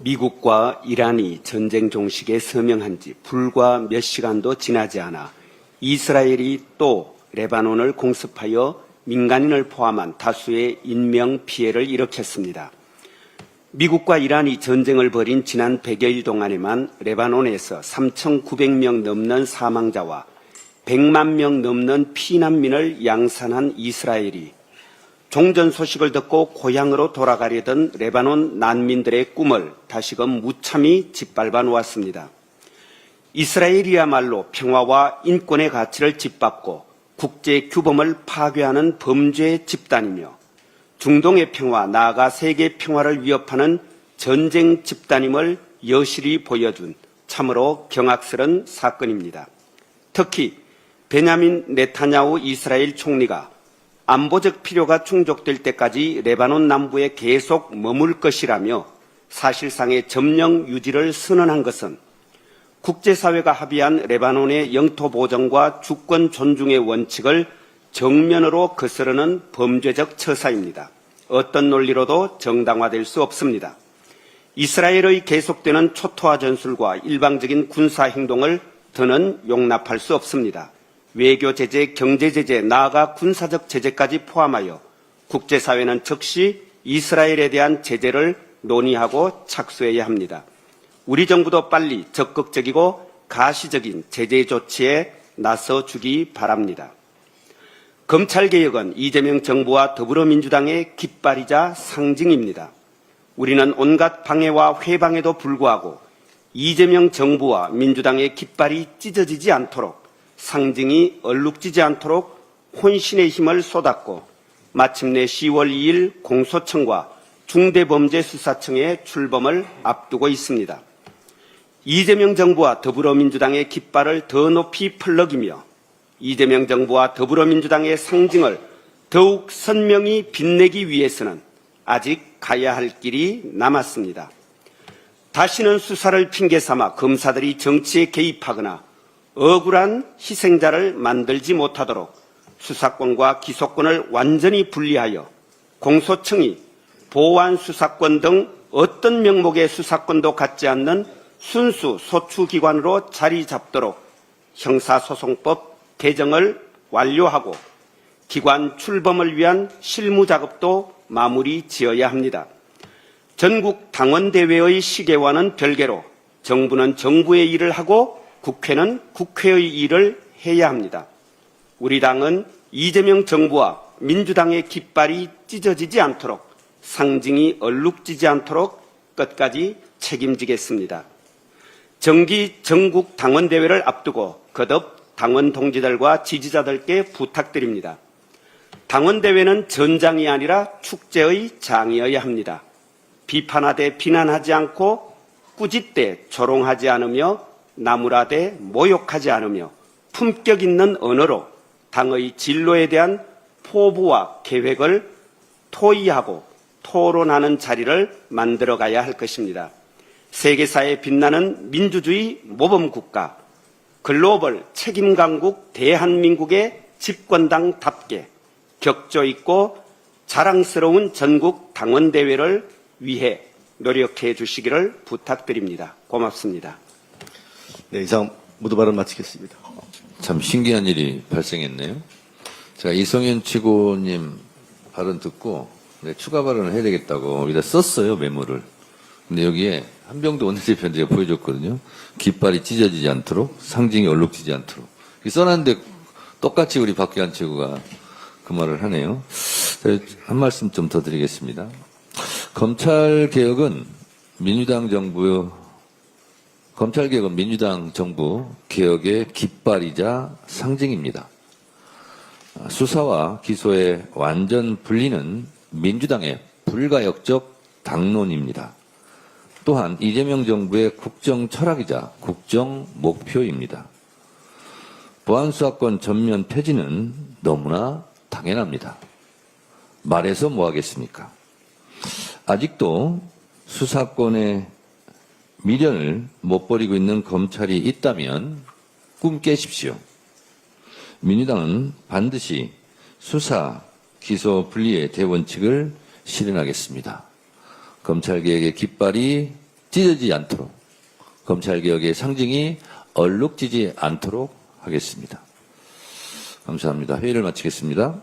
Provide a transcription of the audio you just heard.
미국과 이란이 전쟁 종식에 서명한 지 불과 몇 시간도 지나지 않아 이스라엘이 또 레바논을 공습하여 민간인을 포함한 다수의 인명 피해를 일으켰습니다. 미국과 이란이 전쟁을 벌인 지난 100여일 동안에만 레바논에서 3,900명 넘는 사망자와 100만 명 넘는 피난민을 양산한 이스라엘이 종전 소식을 듣고 고향으로 돌아가려던 레바논 난민들의 꿈을 다시금 무참히 짓밟아 놓았습니다. 이스라엘이야말로 평화와 인권의 가치를 짓밟고 국제 규범을 파괴하는 범죄 집단이며 중동의 평화, 나아가 세계 평화를 위협하는 전쟁 집단임을 여실히 보여준 참으로 경악스러운 사건입니다. 특히 베냐민 네타냐후 이스라엘 총리가 안보적 필요가 충족될 때까지 레바논 남부에 계속 머물 것이라며 사실상의 점령 유지를 선언한 것은 국제사회가 합의한 레바논의 영토 보전과 주권 존중의 원칙을 정면으로 거스르는 범죄적 처사입니다. 어떤 논리로도 정당화될 수 없습니다. 이스라엘의 계속되는 초토화 전술과 일방적인 군사 행동을 더는 용납할 수 없습니다. 외교 제재, 경제 제재, 나아가 군사적 제재까지 포함하여 국제사회는 즉시 이스라엘에 대한 제재를 논의하고 착수해야 합니다. 우리 정부도 빨리 적극적이고 가시적인 제재 조치에 나서주기 바랍니다. 검찰개혁은 이재명 정부와 더불어민주당의 깃발이자 상징입니다. 우리는 온갖 방해와 회방에도 불구하고 이재명 정부와 민주당의 깃발이 찢어지지 않도록 상징이 얼룩지지 않도록 혼신의 힘을 쏟았고 마침내 10월 2일 공소청과 중대범죄수사청의 출범을 앞두고 있습니다. 이재명 정부와 더불어민주당의 깃발을 더 높이 펄럭이며 이재명 정부와 더불어민주당의 상징을 더욱 선명히 빛내기 위해서는 아직 가야 할 길이 남았습니다. 다시는 수사를 핑계삼아 검사들이 정치에 개입하거나 억울한 희생자를 만들지 못하도록 수사권과 기소권을 완전히 분리하여 공소청이 보완 수사권 등 어떤 명목의 수사권도 갖지 않는 순수 소추기관으로 자리 잡도록 형사소송법 개정을 완료하고 기관 출범을 위한 실무 작업도 마무리 지어야 합니다. 전국 당원대회의 시계와는 별개로 정부는 정부의 일을 하고 국회는 국회의 일을 해야 합니다. 우리 당은 이재명 정부와 민주당의 깃발이 찢어지지 않도록 상징이 얼룩지지 않도록 끝까지 책임지겠습니다. 정기 전국 당원대회를 앞두고 거듭 당원 동지들과 지지자들께 부탁드립니다. 당원대회는 전장이 아니라 축제의 장이어야 합니다. 비판하되 비난하지 않고 꾸짖되 조롱하지 않으며 나무라되 모욕하지 않으며 품격 있는 언어로 당의 진로에 대한 포부와 계획을 토의하고 토론하는 자리를 만들어가야 할 것입니다. 세계사에 빛나는 민주주의 모범국가, 글로벌 책임강국 대한민국의 집권당답게 격조 있고 자랑스러운 전국 당원대회를 위해 노력해 주시기를 부탁드립니다. 고맙습니다. 네, 이상 모두 발언 마치겠습니다. 참 신기한 일이 발생했네요. 제가 이성현 최고님 발언 듣고 추가 발언을 해야 되겠다고 여기다 썼어요, 메모를. 근데 여기에 한병도 원내대표한테 제가 보여줬거든요. 깃발이 찢어지지 않도록, 상징이 얼룩지지 않도록. 써놨는데 똑같이 우리 박기환 최고가 그 말을 하네요. 한 말씀 좀 더 드리겠습니다. 검찰개혁은 민주당 정부 개혁의 깃발이자 상징입니다. 수사와 기소의 완전 분리는 민주당의 불가역적 당론입니다. 또한 이재명 정부의 국정 철학이자 국정 목표입니다. 보안수사권 전면 폐지는 너무나 당연합니다. 말해서 뭐 하겠습니까? 아직도 수사권의 미련을 못 버리고 있는 검찰이 있다면 꿈 깨십시오. 민주당은 반드시 수사, 기소 분리의 대원칙을 실현하겠습니다. 검찰개혁의 깃발이 찢어지지 않도록, 검찰개혁의 상징이 얼룩지지 않도록 하겠습니다. 감사합니다. 회의를 마치겠습니다.